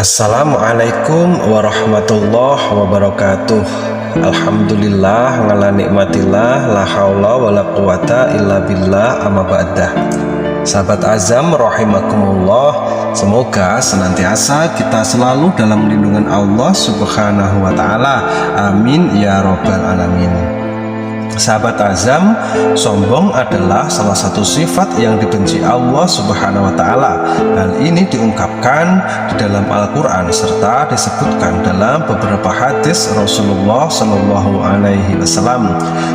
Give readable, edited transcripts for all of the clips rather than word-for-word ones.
Assalamualaikum warahmatullahi wabarakatuh. Alhamdulillah ngala nikmatillah, la haula wala quwata illa billah, amma ba'dah. Sahabat Azam rahimakumullah, semoga senantiasa kita selalu dalam lindungan Allah Subhanahu wa taala. Amin ya rabbal alamin. Sahabat Azam, sombong adalah salah satu sifat yang dibenci Allah Subhanahu wa taala. Hal ini diungkapkan di dalam Al-Qur'an serta disebutkan dalam beberapa hadis Rasulullah Shallallahu alaihi wasallam.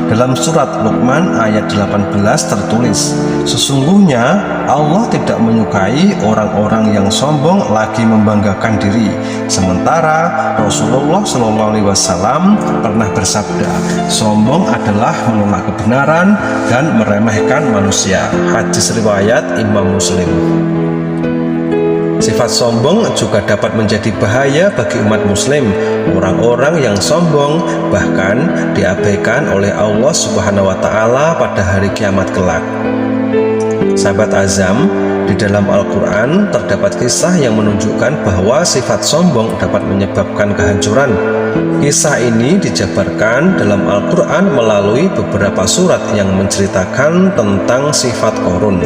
Dalam surat Luqman ayat 18 tertulis, sesungguhnya Allah tidak menyukai orang-orang yang sombong lagi membanggakan diri. Sementara Rasulullah Shallallahu alaihi wasallam pernah bersabda, sombong adalah menolak kebenaran dan meremehkan manusia. Hadis riwayat Imam Muslim. Sifat sombong juga dapat menjadi bahaya bagi umat muslim. Orang-orang yang sombong bahkan diabaikan oleh Allah Subhanahu wa taala pada hari kiamat kelak. Sahabat Azam, di dalam Al-Quran terdapat kisah yang menunjukkan bahwa sifat sombong dapat menyebabkan kehancuran. Kisah ini dijabarkan dalam Al-Quran melalui beberapa surat yang menceritakan tentang sifat Qarun.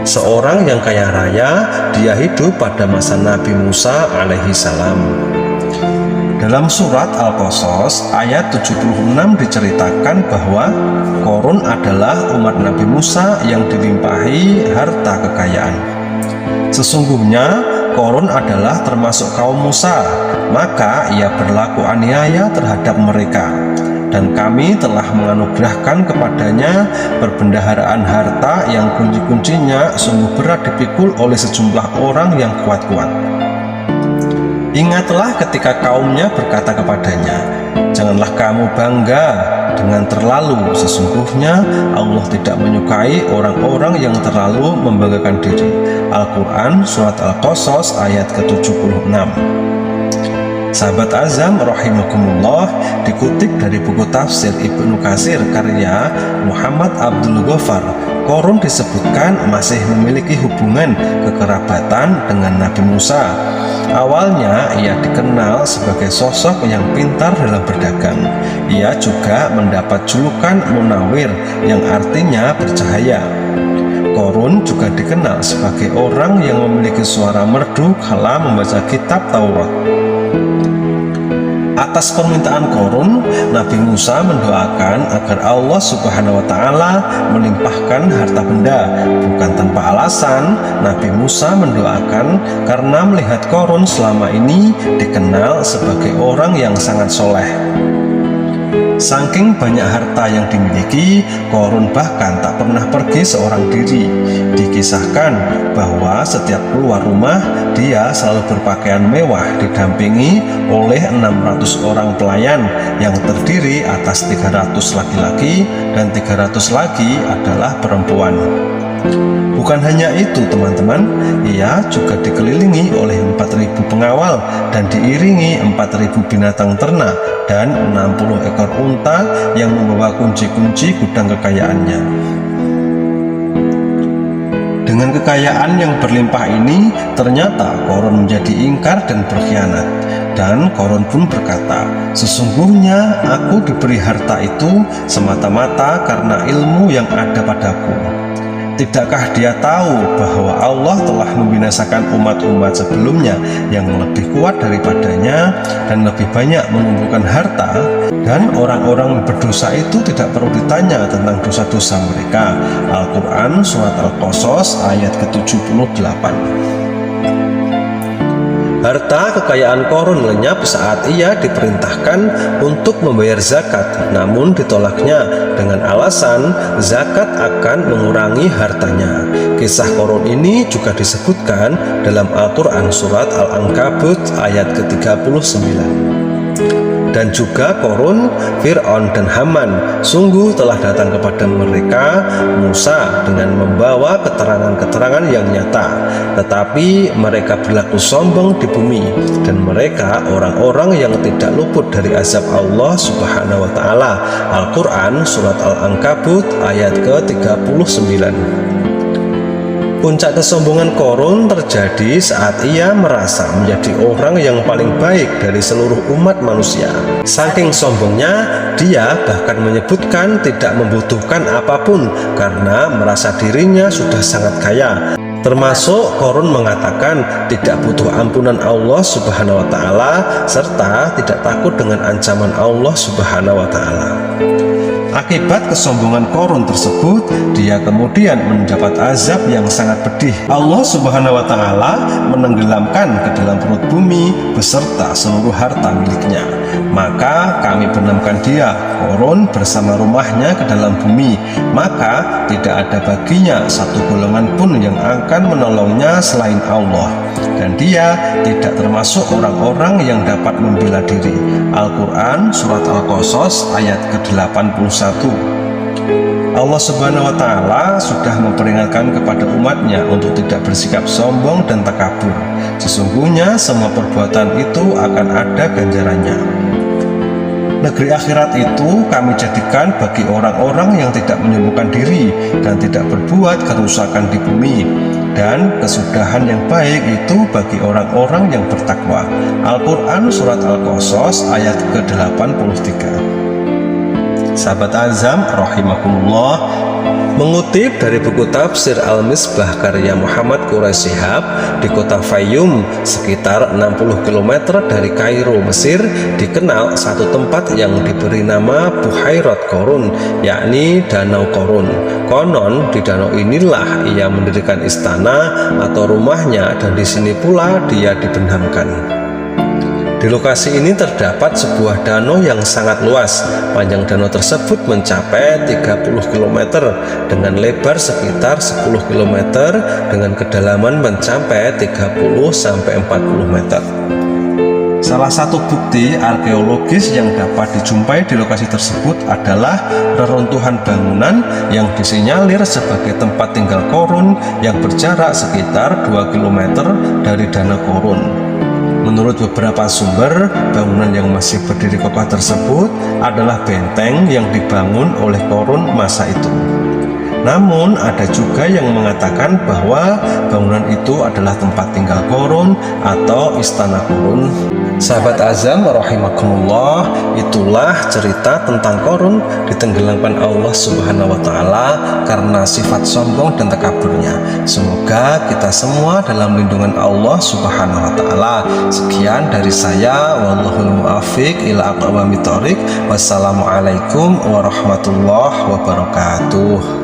Seorang yang kaya raya, dia hidup pada masa Nabi Musa alaihi salam. Dalam surat Al-Qasas ayat 76 diceritakan bahwa Qarun adalah umat Nabi Musa yang dilimpahi harta kekayaan. Sesungguhnya Qarun adalah termasuk kaum Musa, maka ia berlaku aniaya terhadap mereka. Dan kami telah menganugerahkan kepadanya perbendaharaan harta yang kunci-kuncinya sungguh berat dipikul oleh sejumlah orang yang kuat-kuat. Ingatlah ketika kaumnya berkata kepadanya, janganlah kamu bangga dengan terlalu, sesungguhnya Allah tidak menyukai orang-orang yang terlalu membanggakan diri. Al-Quran Surat Al-Qasas ayat ke-76. Sahabat Azam rahimakumullah, dikutip dari buku tafsir Ibnu Katsir karya Muhammad Abdul Ghaffar, Qarun disebutkan masih memiliki hubungan kekerabatan dengan Nabi Musa. Awalnya ia dikenal sebagai sosok yang pintar dalam berdagang. Ia juga mendapat julukan Munawir yang artinya bercahaya. Qarun juga dikenal sebagai orang yang memiliki suara merdu kala membaca kitab Taurat. Atas permintaan Qarun, Nabi Musa mendoakan agar Allah Subhanahu wa taala melimpahkan harta benda. Bukan tanpa alasan, Nabi Musa mendoakan karena melihat Qarun selama ini dikenal sebagai orang yang sangat soleh. Saking banyak harta yang dimiliki, Qarun bahkan tak pernah pergi seorang diri. Dikisahkan bahwa setiap keluar rumah, dia selalu berpakaian mewah didampingi oleh 600 orang pelayan yang terdiri atas 300 laki-laki dan 300 lagi adalah perempuan. Bukan hanya itu teman-teman, ia juga dikelilingi oleh 4.000 pengawal dan diiringi 4.000 binatang ternak dan 60 ekor unta yang membawa kunci-kunci gudang kekayaannya. Dengan kekayaan yang berlimpah ini, ternyata Qarun menjadi ingkar dan berkhianat. Dan Qarun pun berkata, sesungguhnya aku diberi harta itu semata-mata karena ilmu yang ada padaku. Tidakkah dia tahu bahwa Allah telah membinasakan umat-umat sebelumnya yang lebih kuat daripadanya dan lebih banyak mengumpulkan harta, dan orang-orang berdosa itu tidak perlu ditanya tentang dosa-dosa mereka. Al-Quran Surat Al-Qasas ayat ke-78. Harta kekayaan Qarun lenyap saat ia diperintahkan untuk membayar zakat, namun ditolaknya dengan alasan zakat akan mengurangi hartanya. Kisah Qarun ini juga disebutkan dalam Al-Quran Surat Al-Ankabut ayat ke-39. Dan juga Qarun, Fir'aun dan Haman sungguh telah datang kepada mereka Musa dengan membawa keterangan-keterangan yang nyata, tetapi mereka berlaku sombong di bumi, dan mereka orang-orang yang tidak luput dari azab Allah Subhanahu wa taala. Al-Quran Surat Al-Ankabut ayat ke-39. Puncak kesombongan Korun terjadi saat ia merasa menjadi orang yang paling baik dari seluruh umat manusia. Saking sombongnya, dia bahkan menyebutkan tidak membutuhkan apapun karena merasa dirinya sudah sangat kaya. Termasuk Korun mengatakan tidak butuh ampunan Allah Subhanahu wa Ta'ala serta tidak takut dengan ancaman Allah Subhanahu wa Ta'ala. Akibat kesombongan Korun tersebut, dia kemudian mendapat azab yang sangat pedih. Allah Subhanahu wa Ta'ala menenggelamkan ke dalam perut bumi beserta seluruh harta miliknya. Maka kami benamkan dia, Korun, bersama rumahnya ke dalam bumi. Maka tidak ada baginya satu golongan pun yang akan menolongnya selain Allah. Dan dia tidak termasuk orang-orang yang dapat membela diri. Al-Quran Surat Al-Qasas ayat ke-81. Allah Subhanahu wa Ta'ala sudah memperingatkan kepada umatnya untuk tidak bersikap sombong dan takabur. Sesungguhnya semua perbuatan itu akan ada ganjarannya. Negeri akhirat itu kami jadikan bagi orang-orang yang tidak menyembuhkan diri dan tidak berbuat kerusakan di bumi. Dan kesudahan yang baik itu bagi orang-orang yang bertakwa. Al-Quran Surat Al-Qasas ayat ke-83. Sahabat Azam rahimakumullah, mengutip dari buku tafsir Al-Misbah karya Muhammad Quraisy Shihab, di kota Fayyum sekitar 60 km dari Kairo, Mesir, dikenal satu tempat yang diberi nama Buhairat Korun, yakni Danau Korun. Konon di danau inilah ia mendirikan istana atau rumahnya dan di sini pula dia dibenamkan. Di lokasi ini terdapat sebuah danau yang sangat luas. Panjang danau tersebut mencapai 30 km dengan lebar sekitar 10 km dengan kedalaman mencapai 30-40 meter. Salah satu bukti arkeologis yang dapat dijumpai di lokasi tersebut adalah reruntuhan bangunan yang disinyalir sebagai tempat tinggal Korun yang berjarak sekitar 2 km dari Danau Korun. Menurut beberapa sumber, bangunan yang masih berdiri kokoh tersebut adalah benteng yang dibangun oleh Korun masa itu. Namun ada juga yang mengatakan bahwa bangunan itu adalah tempat tinggal Korun atau istana Korun. Sahabat Azam rahimakumullah, itulah cerita tentang Korun ditenggelamkan Allah Subhanahu wa Ta'ala karena sifat sombong dan takaburnya. Semoga kita semua dalam lindungan Allah Subhanahu wa Ta'ala. Sekian dari saya, wallahul muwaffiq ila aqwamit thoriq. Wassalamualaikum warahmatullahi wabarakatuh.